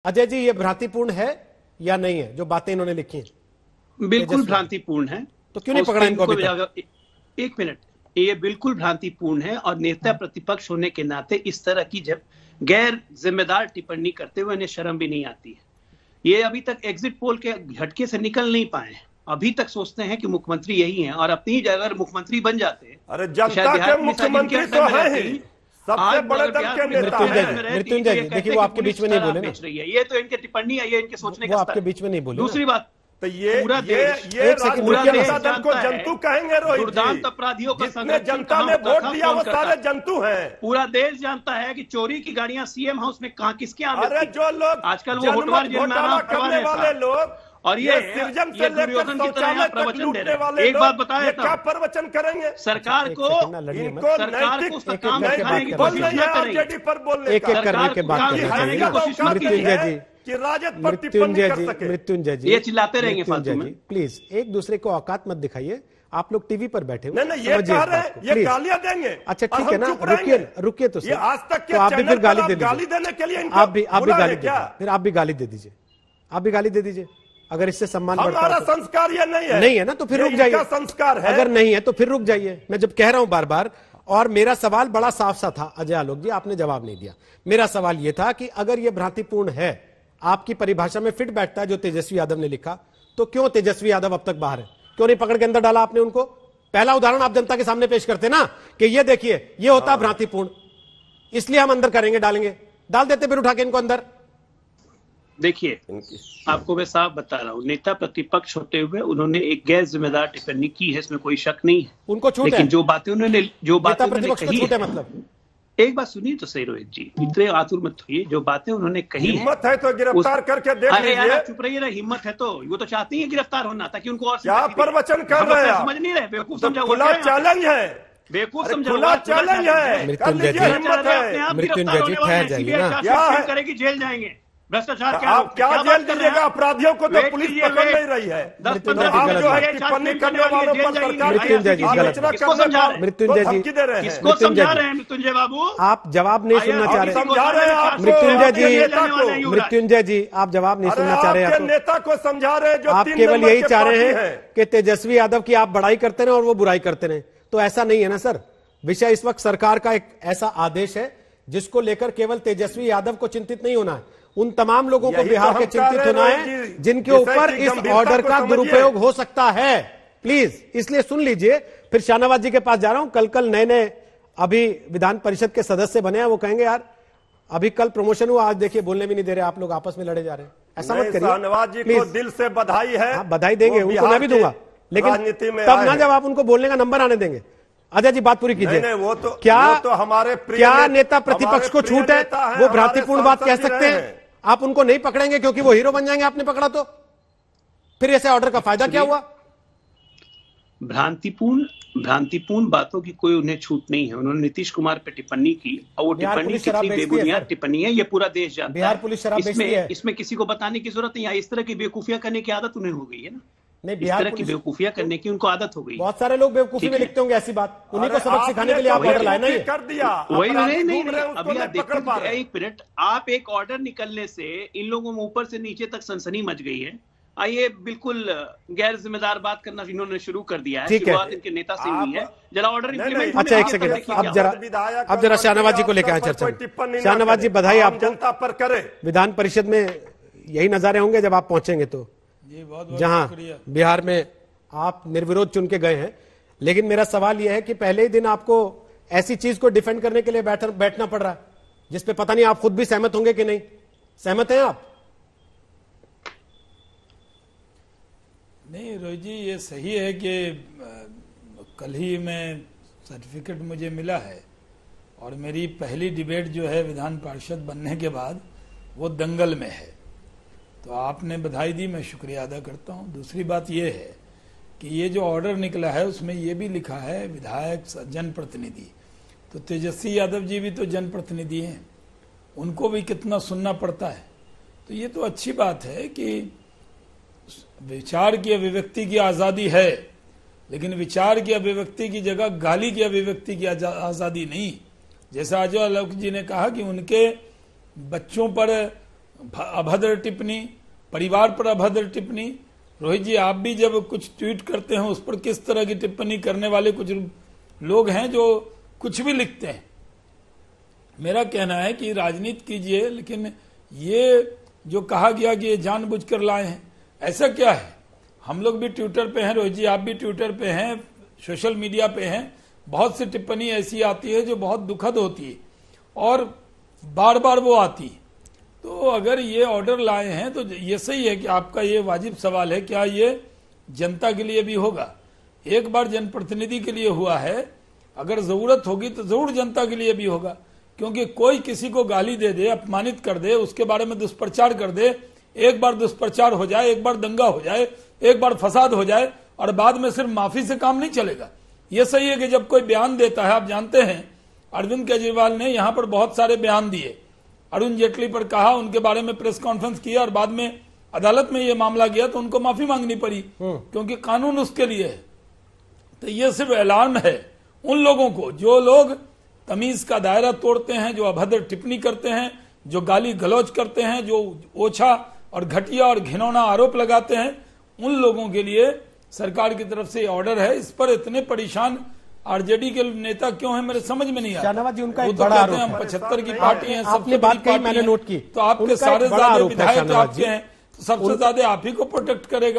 अजय जी, ये भ्रांतिपूर्ण है या नहीं है जो बातें इन्होंने लिखी हैं? बिल्कुल भ्रांतिपूर्ण है। तो क्यों नहीं पकड़ा इनको अभी तक? एक मिनट, ये बिल्कुल भ्रांतिपूर्ण है और नेता प्रतिपक्ष होने के नाते इस तरह की जब गैर जिम्मेदार टिप्पणी करते हुए इन्हें शर्म भी नहीं आती है। ये अभी तक एग्जिट पोल के झटके से निकल नहीं पाए हैं। अभी तक सोचते हैं कि मुख्यमंत्री यही हैं और अपनी जगह अगर मुख्यमंत्री बन जाते हैं, अरे जनता के मुख्यमंत्री तो है ही, सबसे बड़े दल के नेता हैं। मृत्युंजय जी, देखिए वो आपके बीच में नहीं बोले ना, ये तो इनके टिप्पणी है, ये इनके सोचने का आपके बीच में नहीं बोले। दूसरी बात, तो ये पूरा जनता दल को जंतु कहेंगे रोहित जी? अपराधियों का जनता ने वोट दिया वो सारे जंतु हैं। पूरा देश जानता है कि चोरी की गाड़ियां सीएम हाउस में कहां किसके आम, अरे जो लोग आजकल वो घोटाला करने वाले लोग और ये सृजन से लेकर शौचालय तक लूटने वाले एक बात बताया, क्या प्रवचन करेंगे? सरकार को एक एक करने के बाद मृत्युंजय जी कि राजद पर टिप्पणी कर सके। मृत्युंजय जी, ये चिल्लाते रहेंगे फालतू में। प्लीज एक दूसरे को औकात मत दिखाइए, आप लोग टीवी पर बैठे हुए। नहीं, ये कह रहे हैं, ये गालियां देंगे। अच्छा ठीक है ना, रुकिए तो ये आज तक के आप भी फिर गाली देने के लिए आप भी गाली दीजिए, फिर आप भी गाली दे दीजिए, आप भी गाली दे दीजिए। अगर इससे सम्मान हमारा संस्कार ये नहीं है ना, तो फिर रुक जाइए। संस्कार है, अगर नहीं है तो फिर रुक जाइए। मैं जब कह रहा हूं बार बार, और मेरा सवाल बड़ा साफ सा था अजय आलोक जी, आपने जवाब नहीं दिया। मेरा सवाल यह था कि अगर यह भ्रांतिपूर्ण है, आपकी परिभाषा में फिट बैठता है जो तेजस्वी यादव ने लिखा, तो क्यों तेजस्वी यादव अब तक बाहर है? क्यों नहीं पकड़ के अंदर डाला आपने उनको? पहला उदाहरण आप जनता के सामने पेश करते ना कि ये देखिए ये होता है भ्रांतिपूर्ण, इसलिए हम अंदर करेंगे, डालेंगे, डाल देते फिर उठा के इनको अंदर। देखिए, आपको मैं साफ बता रहा हूँ, नेता प्रतिपक्ष होते हुए उन्होंने एक गैर जिम्मेदार टिप्पणी की है, इसमें कोई शक नहीं है। उनको छूट है, लेकिन जो बातें उन्होंने कही है, मतलब एक बात सुनिए तो सही रोहित जी, इतने आतुर मत होइए। जो बातें उन्होंने कही, हिम्मत है तो गिरफ्तार करके देख लीजिए। अरे यार चुप रहिए ना, हिम्मत है तो वो तो चाहती है गिरफ्तार होना, ताकि उनको और क्या प्रवचन कर रहे हैं? समझ नहीं रहे, बेवकूफ समझा, खुला चैलेंज है, बेवकूफ समझा, खुला चैलेंज है। मृत्युंजय जी ठहर जाइए, करेगी, जेल जाएंगे। भ्रष्टाचार आप क्या जेल दीजिएगा? अपराधियों को तो पुलिस पकड़ नहीं रही है। आप जो है टिप्पणी करने वालों पर सरकार किसको समझा रहे हैं मृत्युंजय बाबू? आप जवाब नहीं सुनना चाह रहे, समझा रहे हैं मृत्युंजय जी, आप जवाब नहीं सुनना चाह रहे हैं। नेता को समझा रहे हैं, आप केवल यही चाह रहे हैं कि तेजस्वी यादव की आप बड़ाई करते रहे और वो बुराई करते रहे। तो ऐसा नहीं है ना सर। विषय इस वक्त सरकार का एक ऐसा आदेश है जिसको लेकर केवल तेजस्वी यादव को चिंतित नहीं होना है, उन तमाम लोगों को बिहार के चिंतित होना है जिनके ऊपर इस ऑर्डर का दुरुपयोग हो सकता है। प्लीज इसलिए सुन लीजिए। फिर शाहनवाज जी के पास जा रहा हूं। कल नए नए अभी विधान परिषद के सदस्य बने हैं, वो कहेंगे यार अभी कल प्रमोशन हुआ, आज देखिए बोलने भी नहीं दे रहे, आप लोग आपस में लड़े जा रहे हैं। ऐसा मत करिए। शाहनवाज जी को दिल से बधाई है। बधाई देंगे, उनको मैं भी दूंगा, लेकिन तब ना जब आप उनको बोलने का नंबर आने देंगे। अजय जी बात पूरी कीजिए। वो तो हमारे क्या नेता प्रतिपक्ष को छूट है वो भ्रांतिपूर्ण बात कह सकते हैं? आप उनको नहीं पकड़ेंगे क्योंकि वो हीरो बन जाएंगे, आपने पकड़ा तो फिर ऐसे ऑर्डर का फायदा क्या हुआ? भ्रांतिपूर्ण बातों की कोई उन्हें छूट नहीं है। उन्होंने नीतीश कुमार पे टिप्पणी की और वो टिप्पणी कितनी बेबुनियाद टिप्पणी है ये पूरा देश जानता है। बिहार पुलिस शराब बेचती है, इसमें किसी को बताने की जरूरत नहीं है। इस तरह की बेवकूफियां करने की आदत उन्हें हो गई है ना, नहीं इस तरह की बेवकूफियां करने की उनको आदत हो गई। बहुत सारे लोग बेवकूफी में लिखते होंगे ऐसी बात, उन्हीं को सबक सिखाने के लिए आप ऑर्डर लाए ना, ये कर दिया। वही नहीं, अभी आप देखिए, एक मिनट, आप एक ऑर्डर निकलने से इन लोगों में ऊपर से नीचे तक सनसनी मच गई है। आइए, बिल्कुल गैर जिम्मेदार बात करना इन्होंने शुरू कर दिया है। ठीक है, इनके नेता से हुई है, जरा ऑर्डर इम्प्लीमेंट। अच्छा एक सेकंड, अब जरा शाहनवाज जी को लेकर आए चर्चा। शाहनवाज जी बधाई आप जनता पर करे। विधान परिषद में यही नजारे होंगे जब आप पहुंचेंगे तो, जहां बिहार में आप निर्विरोध चुन के गए हैं। लेकिन मेरा सवाल यह है कि पहले ही दिन आपको ऐसी चीज को डिफेंड करने के लिए बैठना पड़ रहा है जिसपे पता नहीं आप खुद भी सहमत होंगे कि नहीं। सहमत हैं आप? नहीं रोहित जी, ये सही है कि कल ही में सर्टिफिकेट मुझे मिला है और मेरी पहली डिबेट जो है विधान पार्षद बनने के बाद वो दंगल में है, तो आपने बधाई दी, मैं शुक्रिया अदा करता हूं। दूसरी बात यह है कि ये जो ऑर्डर निकला है उसमें ये भी लिखा है विधायक जनप्रतिनिधि, तो तेजस्वी यादव जी भी तो जनप्रतिनिधि हैं, उनको भी कितना सुनना पड़ता है। तो ये तो अच्छी बात है कि विचार की अभिव्यक्ति की आज़ादी है, लेकिन विचार की अभिव्यक्ति की जगह गाली की अभिव्यक्ति की आज़ादी नहीं। जैसा अजय आलोक जी ने कहा कि उनके बच्चों पर अभद्र टिप्पणी, परिवार पर अभद्र टिप्पणी। रोहित जी, आप भी जब कुछ ट्वीट करते हैं उस पर किस तरह की टिप्पणी करने वाले कुछ लोग हैं जो कुछ भी लिखते हैं। मेरा कहना है कि राजनीति कीजिए, लेकिन ये जो कहा गया कि ये जानबूझकर लाए हैं, ऐसा क्या है? हम लोग भी ट्विटर पे हैं, रोहित जी आप भी ट्विटर पे हैं, सोशल मीडिया पे हैं, बहुत सी टिप्पणी ऐसी आती है जो बहुत दुखद होती है और बार बार वो आती है। तो अगर ये ऑर्डर लाए हैं तो ये सही है कि आपका ये वाजिब सवाल है, क्या ये जनता के लिए भी होगा? एक बार जनप्रतिनिधि के लिए हुआ है, अगर जरूरत होगी तो जरूर जनता के लिए भी होगा, क्योंकि कोई किसी को गाली दे दे, अपमानित कर दे, उसके बारे में दुष्प्रचार कर दे, एक बार दुष्प्रचार हो जाए, एक बार दंगा हो जाए, एक बार फसाद हो जाए और बाद में सिर्फ माफी से काम नहीं चलेगा। यह सही है कि जब कोई बयान देता है, आप जानते हैं अरविंद केजरीवाल ने यहां पर बहुत सारे बयान दिए, अरुण जेटली पर कहा, उनके बारे में प्रेस कॉन्फ्रेंस किया और बाद में अदालत में यह मामला गया तो उनको माफी मांगनी पड़ी, क्योंकि कानून उसके लिए है। तो यह सिर्फ अलार्म है उन लोगों को जो लोग तमीज का दायरा तोड़ते हैं, जो अभद्र टिप्पणी करते हैं, जो गाली गलौज करते हैं, जो ओछा और घटिया और घिनौना आरोप लगाते हैं, उन लोगों के लिए सरकार की तरफ से ऑर्डर है। इस पर इतने परेशान आरजेडी के नेता क्यों है, मेरे समझ में नहीं आता। शाहनवाज जी, उनका वो एक तो बड़ा कहते हैं आरोप हम है। 75 की पार्टी है, आपने बात कही, मैंने नोट की, तो आपके उनका सारे एक बड़ा ज्यादा आरोप है विधायक शाहनवाज आपके जी। हैं, तो सबसे ज्यादा आप ही को प्रोटेक्ट करेगा।